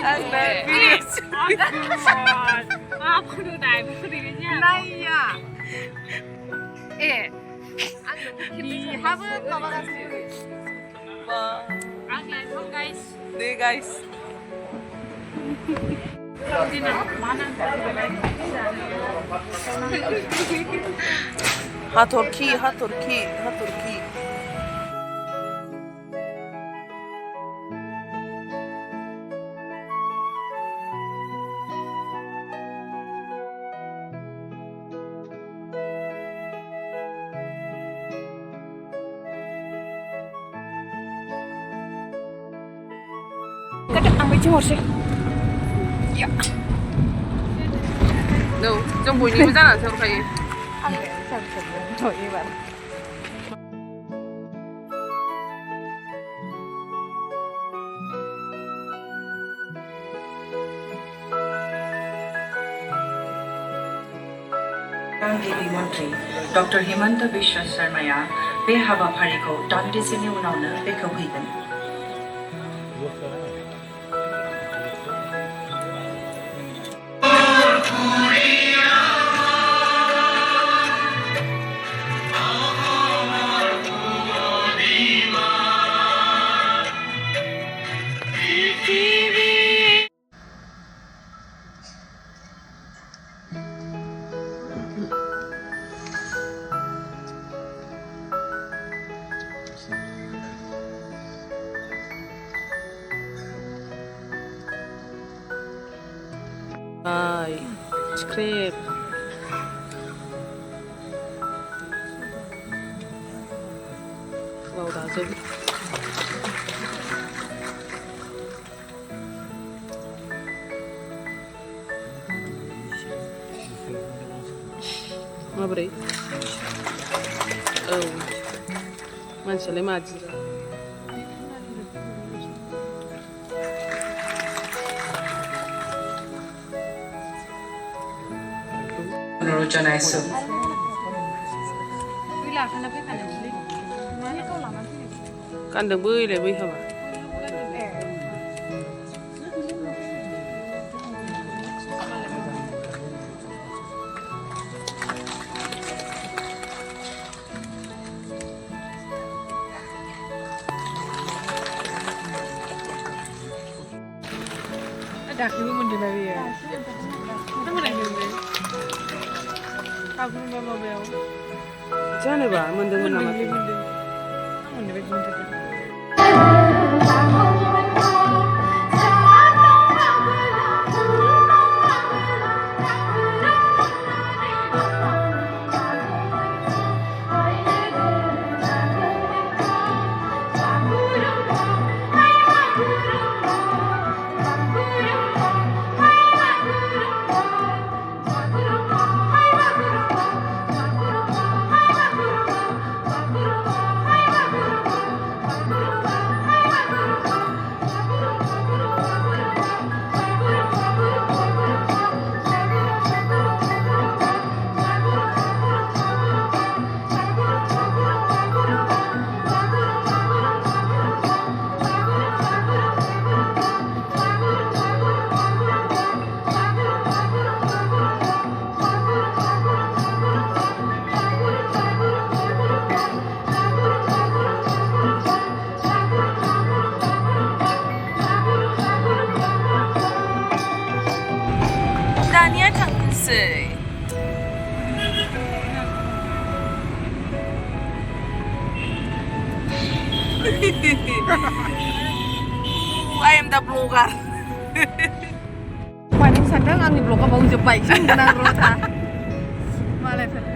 Anda videos. Apa tu dah? Buktinya. Naya. Di haben 넘어갔어요. 와. Okay, so guys. 네 guys. 우리는 많은 핫토르키, 핫토르키, 핫토르키. Kita ambil jemur sih. 야. 너, 좀 보이잖아, 저거 가게. 저 이만. गिबि मन्त्री doctor Himanta Biswa शर्माया बे हाबाफारिखौ दान्दिसेनि उनावनो बेखेवहैगोन। Ay, script. Wow, that's it. Mabrei. Oh. Manchalai maji. अनुरोध जनाइछु। Kandang bơi lại bơi hả bà? Dah kau mandi lagi ya. Kamu lagi mandi. Kamu mau bel. Jangan ba, mending mana mati. Kamu ni baju mandi. Dania Tangsi. I am the blogger. Paling sadang ang blog ka bang jepay siya nang rota. Malay pa.